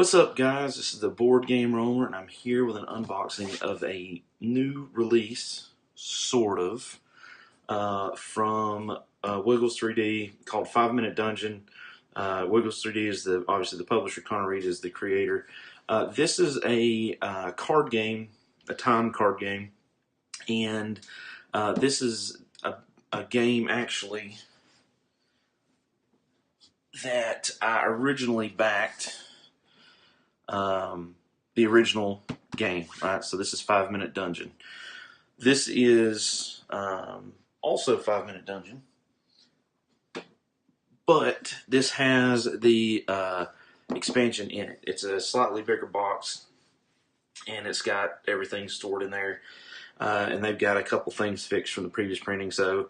What's up, guys? This is the Board Game Roamer, and I'm here with an unboxing of a new release, sort of, from Wiggles 3D called 5 Minute Dungeon. Wiggles 3D is obviously the publisher. Connor Reed is the creator. This is a card game, a time card game, and this is a game actually that I originally backed. The original game, right? So this is 5 Minute Dungeon. This is also 5 Minute Dungeon, but this has the expansion in it. It's a slightly bigger box, and it's got everything stored in there, and they've got a couple things fixed from the previous printing. So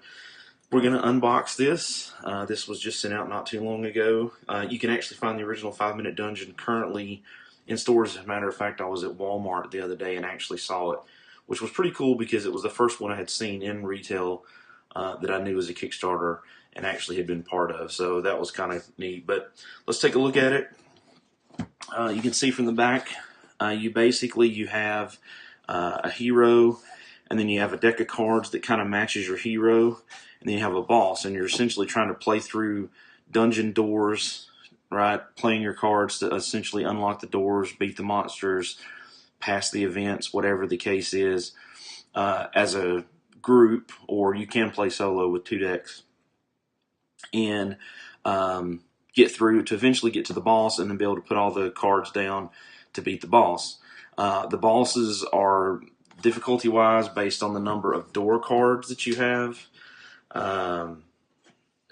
we're going to unbox this. This was just sent out not too long ago. You can actually find the original 5 Minute Dungeon currently in stores. As a matter of fact, I was at Walmart the other day and actually saw it, which was pretty cool because it was the first one I had seen in retail that I knew was a Kickstarter and actually had been part of. So that was kind of neat. But let's take a look at it. You can see from the back, you have a hero, and then you have a deck of cards that kind of matches your hero, and then you have a boss, and you're essentially trying to play through dungeon doors, right? Playing your cards to essentially unlock the doors, beat the monsters, pass the events, whatever the case is, as a group, or you can play solo with 2 decks, and get through to eventually get to the boss, and then be able to put all the cards down to beat the boss. The bosses are difficulty-wise based on the number of door cards that you have.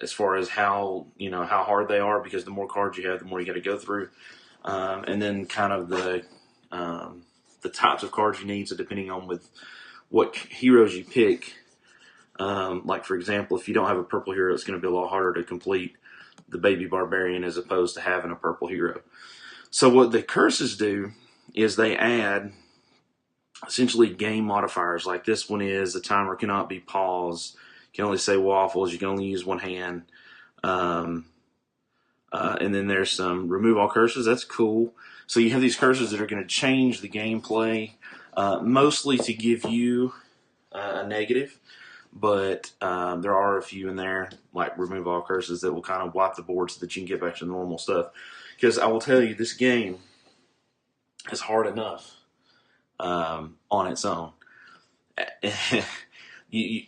As far as how hard they are, because the more cards you have, the more you got to go through, and then kind of the types of cards you need. So depending on with what heroes you pick, like for example, if you don't have a purple hero, it's going to be a lot harder to complete the baby barbarian as opposed to having a purple hero. So what the curses do is they add essentially game modifiers. Like this one is the timer cannot be paused. You can only say waffles. You can only use one hand. And then there's some remove all curses. That's cool. So you have these curses that are going to change the gameplay, mostly to give you a negative. But there are a few in there, like remove all curses, that will kind of wipe the board so that you can get back to normal stuff. Because I will tell you, this game is hard enough on its own.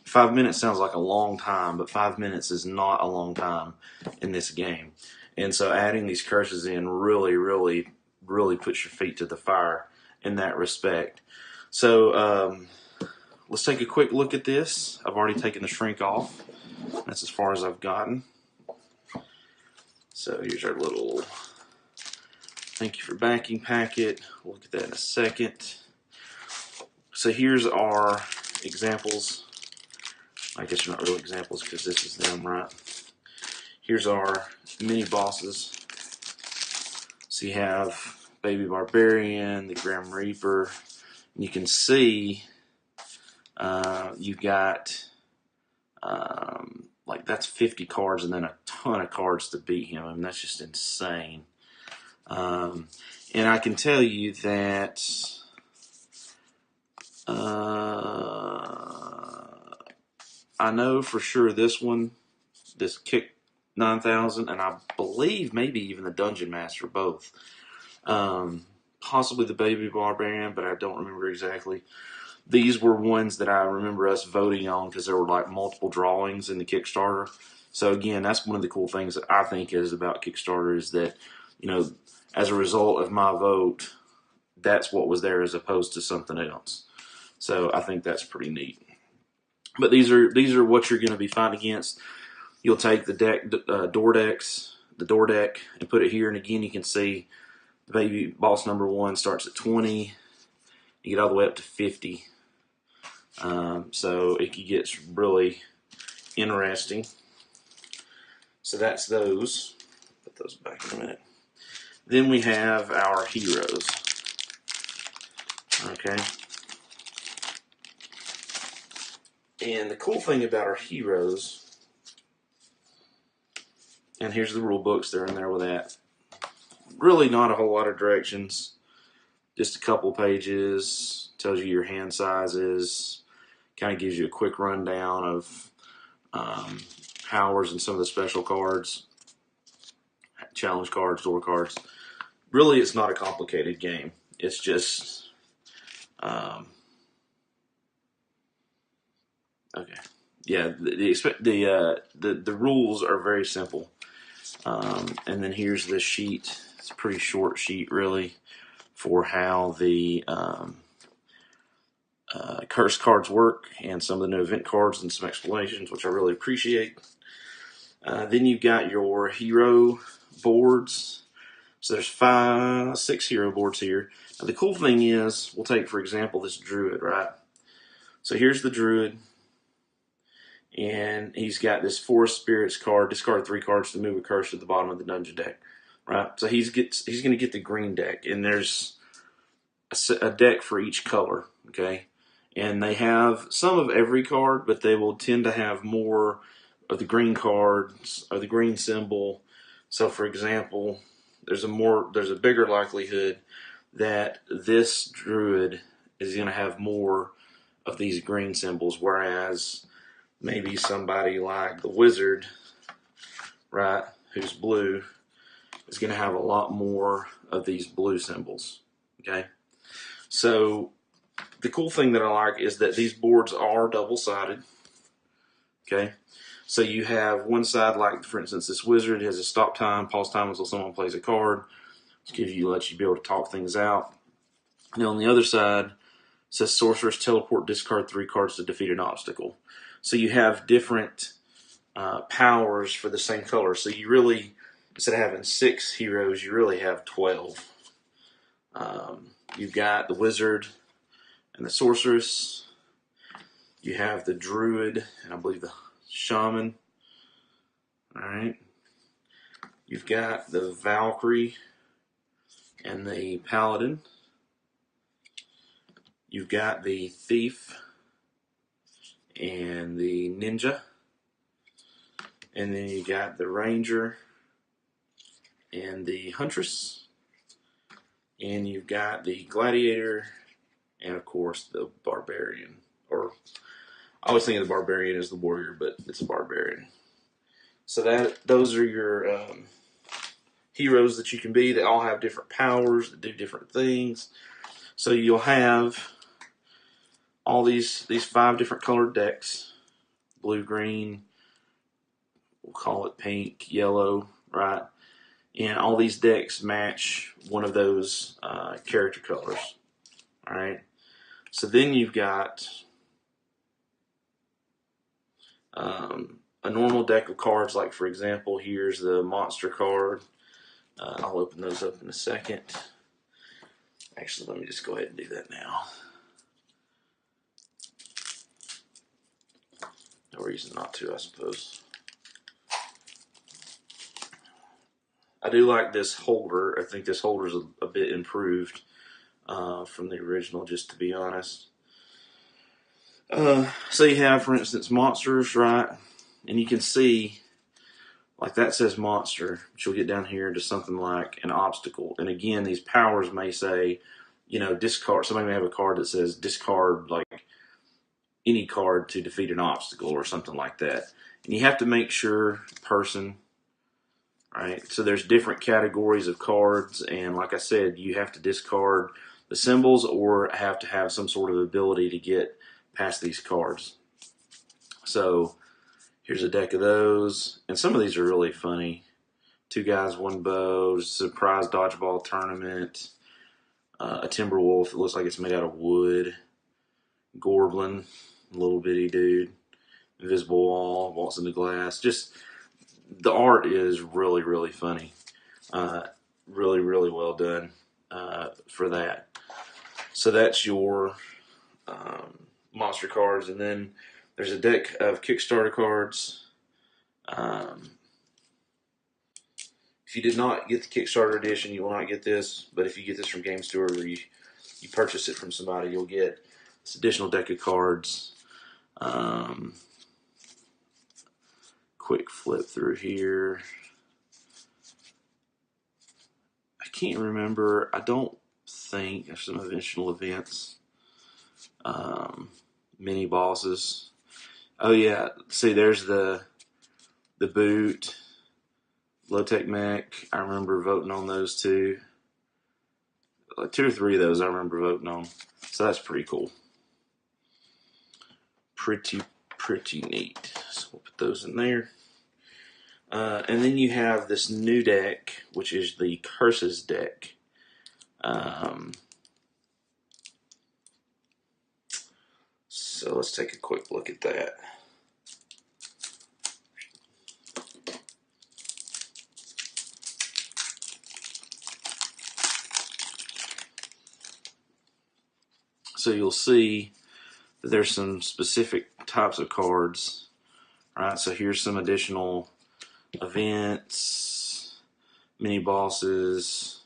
5 minutes sounds like a long time, but 5 minutes is not a long time in this game. And so adding these curses in really, really, really puts your feet to the fire in that respect. So let's take a quick look at this. I've already taken the shrink off. That's as far as I've gotten. So here's our little thank you for backing packet. We'll look at that in a second. So here's our examples. I guess they're not real examples because this is them, right? Here's our mini bosses. So you have Baby Barbarian, the Grim Reaper. And you can see you got like that's 50 cards and then a ton of cards to beat him. I mean, that's just insane. And I can tell you that I know for sure this one, this Kick 9000, and I believe maybe even the Dungeon Master, both. Possibly the Baby Barbarian, but I don't remember exactly. These were ones that I remember us voting on because there were like multiple drawings in the Kickstarter. So again, that's one of the cool things that I think is about Kickstarter is that, as a result of my vote, that's what was there as opposed to something else. So I think that's pretty neat. But these are what you're going to be fighting against. You'll take the door deck, and put it here. And again, you can see the baby boss number 1 starts at 20. You get all the way up to 50. So it gets really interesting. So that's those. Put those back in a minute. Then we have our heroes. Okay. And the cool thing about our heroes, and here's the rule books, they're in there with that. really not a whole lot of directions. Just a couple pages. Tells you your hand sizes. Kind of gives you a quick rundown of powers and some of the special cards, challenge cards, door cards. Really, it's not a complicated game. It's just okay. Yeah, the rules are very simple. And then here's the sheet. It's a pretty short sheet, really, for how the curse cards work and some of the new event cards and some explanations, which I really appreciate. Then you've got your hero boards. So there's 6 hero boards here. Now the cool thing is, we'll take, for example, this druid, right? So here's the druid. And he's got this Forest Spirits card. Discard 3 cards to move a curse to the bottom of the dungeon deck, right? So he's going to get the green deck, and there's a deck for each color, okay? And they have some of every card, but they will tend to have more of the green cards or the green symbol. So, for example, there's a bigger likelihood that this druid is going to have more of these green symbols, whereas maybe somebody like the wizard, right, who's blue, is going to have a lot more of these blue symbols, okay? So the cool thing that I like is that these boards are double-sided, okay? So you have one side, like, for instance, this wizard has a stop time, pause time until someone plays a card, which lets you be able to talk things out. And on the other side, it says sorceress teleport, discard 3 cards to defeat an obstacle. So you have different powers for the same color. So you really, instead of having 6 heroes, you really have 12. You've got the wizard and the sorceress. You have the druid and I believe the shaman. All right. You've got the Valkyrie and the paladin. You've got the thief and the ninja. And then you got the ranger and the huntress. And you've got the gladiator and, of course, the barbarian. Or I always think of the barbarian as the warrior, but it's a barbarian. So those are your heroes that you can be. They all have different powers that do different things. So you'll have all these 5 different colored decks. Blue, green, we'll call it pink, yellow, right? And all these decks match one of those character colors, all right? So then you've got a normal deck of cards, like, for example, here's the monster card. I'll open those up in a second. Actually, let me just go ahead and do that now. No reason not to, I suppose. I do like this holder. I think this holder is a bit improved from the original, just to be honest. So you have, for instance, monsters, right? And you can see, like, that says monster, but you'll get down here into something like an obstacle. And again, these powers may say, discard. Somebody may have a card that says discard, like, any card to defeat an obstacle or something like that. And you have to make sure person, right? So there's different categories of cards, and like I said, you have to discard the symbols or have to have some sort of ability to get past these cards. So here's a deck of those, and some of these are really funny. 2 guys, 1 bow, surprise dodgeball tournament, a timber wolf that looks like it's made out of wood, goblin, little bitty dude, invisible wall, waltz into glass. Just the art is really, really funny. Really, really well done for that. So that's your monster cards, and then there's a deck of Kickstarter cards. If you did not get the Kickstarter edition, you will not get this. But if you get this from Game Store or you purchase it from somebody, you'll get this additional deck of cards. Quick flip through here. I can't remember. I don't think there's some additional events. Mini bosses. Oh yeah, see, there's the boot, low tech mech. I remember voting on those two. Like 2 or 3 of those I remember voting on. So that's pretty cool. Pretty neat. So we'll put those in there. And then you have this new deck, which is the Curses deck. So let's take a quick look at that. So you'll see that there's some specific types of cards. Right, so here's some additional events, mini bosses,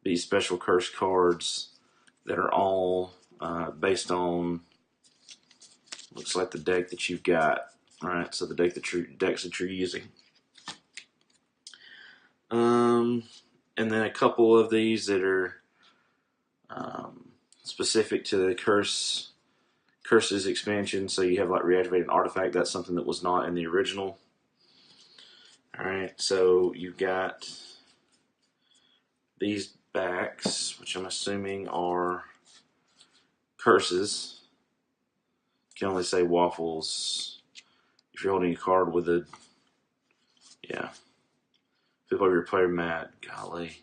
these special curse cards that are all based on, looks like the deck that you've got. Right, so the decks that you're using. And then a couple of these that are specific to the Curses expansion. So you have like reactivate an artifact. That's something that was not in the original. Alright, so you've got these backs, which I'm assuming are curses. You can only say waffles if you're holding a card with a, yeah. Flip over your player mat, golly.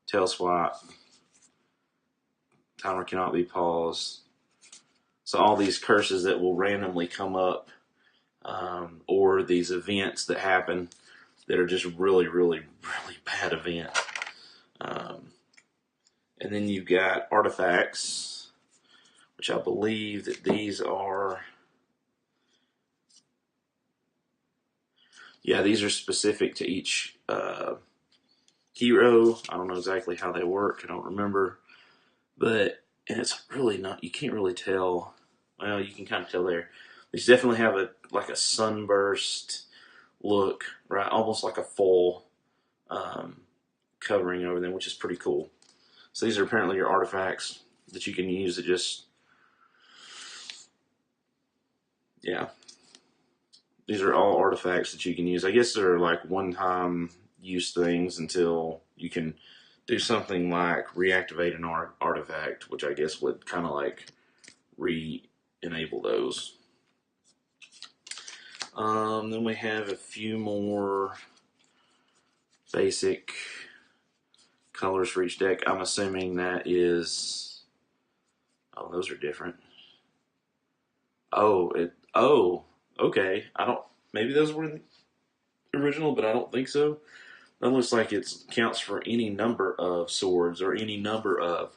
Tail swap. Timer cannot be paused. So all these curses that will randomly come up, or these events that happen that are just really bad events. And then you've got artifacts, which I believe that these are, yeah, these are specific to each hero. I don't know exactly how they work. I don't remember. But, and it's really not, you can't really tell. Well, you can kind of tell there. These definitely have like a sunburst look, right? Almost like a full covering over them, which is pretty cool. So these are apparently your artifacts that you can use that just, yeah. These are all artifacts that you can use. I guess they're like one-time use things until you can do something like reactivate an artifact, which I guess would kind of like re-enable those. Then we have a few more basic colors for each deck. I'm assuming that is, oh, those are different. Oh, okay. I don't, maybe those were in the original, but I don't think so. That looks like it counts for any number of swords or any number of.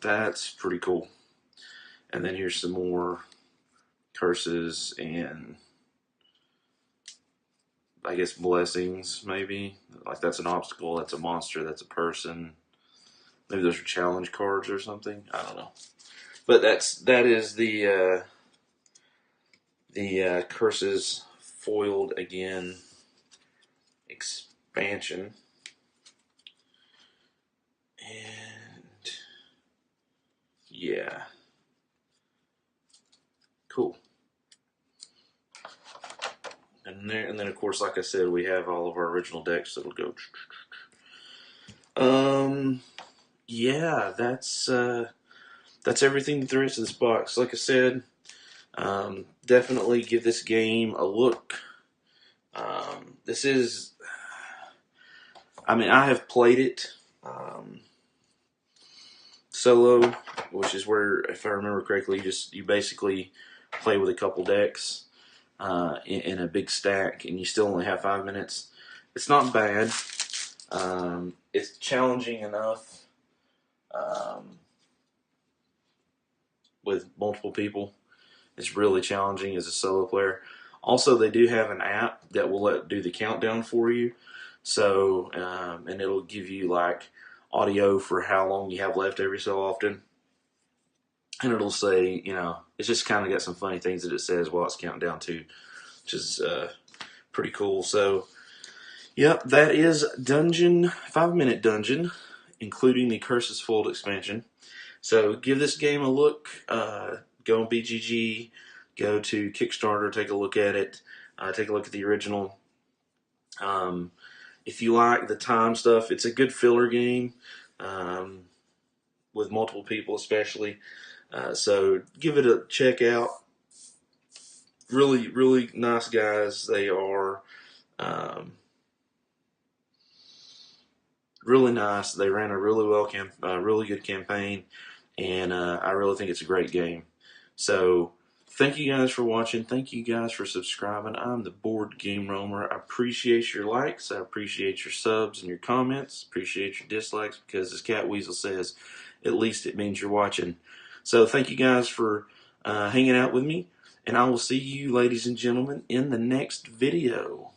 That's pretty cool. And then here's some more curses and I guess blessings, maybe. Like that's an obstacle, that's a monster, that's a person. Maybe those are challenge cards or something. I don't know. But that is the curses foiled again expansion. And yeah. Cool. And then of course, like I said, we have all of our original decks that'll go. Yeah, that's everything that there is to this box. Like I said, definitely give this game a look. This is, I mean, I have played it solo, which is where, if I remember correctly, you basically play with a couple decks in a big stack, and you still only have 5 minutes. It's not bad. It's challenging enough with multiple people. It's really challenging as a solo player. Also, they do have an app that will do the countdown for you. So, and it'll give you like audio for how long you have left every so often. And it'll say, you know, it's just kind of got some funny things that it says while it's counting down too. which is pretty cool. So, yep, that is Dungeon 5-Minute Dungeon, including the Curses Foiled expansion. So give this game a look. Go on BGG, go to Kickstarter, take a look at it. Take a look at the original. If you like the time stuff, it's a good filler game with multiple people, especially. So give it a check out. Really, really nice guys. They are really nice. They ran a really good campaign, and I really think it's a great game. So thank you guys for watching. Thank you guys for subscribing. I'm the Board Game Roamer. I appreciate your likes. I appreciate your subs and your comments. Appreciate your dislikes because, as Cat Weasel says, at least it means you're watching. So thank you guys for hanging out with me, and I will see you, ladies and gentlemen, in the next video.